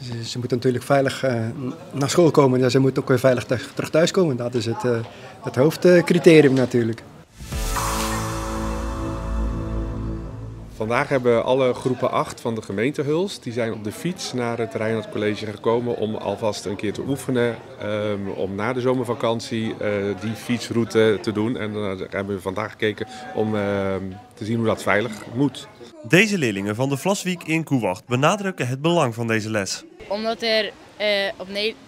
Ze moeten natuurlijk veilig naar school komen en ze moeten ook weer veilig terug thuis komen. Dat is het hoofdcriterium natuurlijk. Vandaag hebben alle groepen 8 van de gemeente Hulst, die zijn op de fiets naar het Reinhard College gekomen om alvast een keer te oefenen. Om na de zomervakantie die fietsroute te doen. En dan hebben we vandaag gekeken om te zien hoe dat veilig moet. Deze leerlingen van de Vlaswiek in Koewacht benadrukken het belang van deze les. Omdat er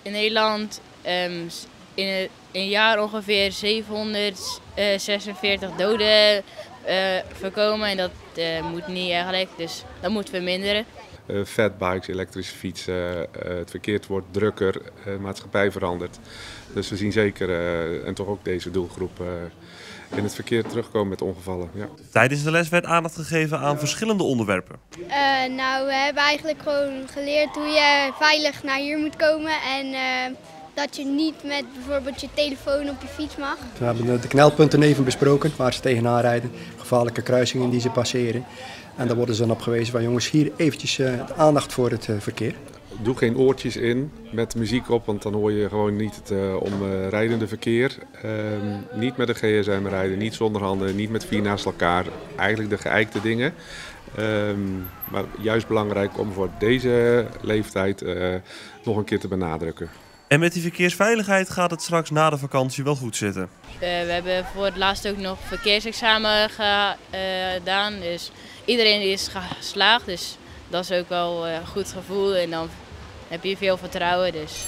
in Nederland in een jaar ongeveer 746 doden voorkomen en dat moet niet eigenlijk, dus dat moet verminderen. Fatbikes, elektrische fietsen, het verkeer wordt drukker, de maatschappij verandert. Dus we zien zeker, en toch ook deze doelgroep, in het verkeer terugkomen met ongevallen. Ja. Tijdens de les werd aandacht gegeven aan verschillende onderwerpen. Nou, we hebben eigenlijk gewoon geleerd hoe je veilig naar hier moet komen en dat je niet met bijvoorbeeld je telefoon op je fiets mag. We hebben de knelpunten even besproken, waar ze tegenaan rijden, gevaarlijke kruisingen die ze passeren. En daar worden ze dan op gewezen van jongens, hier eventjes aandacht voor het verkeer. Doe geen oortjes in met muziek op, want dan hoor je gewoon niet het omrijdende verkeer. Niet met een gsm rijden, niet zonder handen, niet met 4 naast elkaar. Eigenlijk de geëikte dingen. Maar juist belangrijk om voor deze leeftijd nog een keer te benadrukken. En met die verkeersveiligheid gaat het straks na de vakantie wel goed zitten. We hebben voor het laatst ook nog verkeersexamen gedaan, dus iedereen is geslaagd. Dus dat is ook wel een goed gevoel en dan heb je veel vertrouwen. Dus.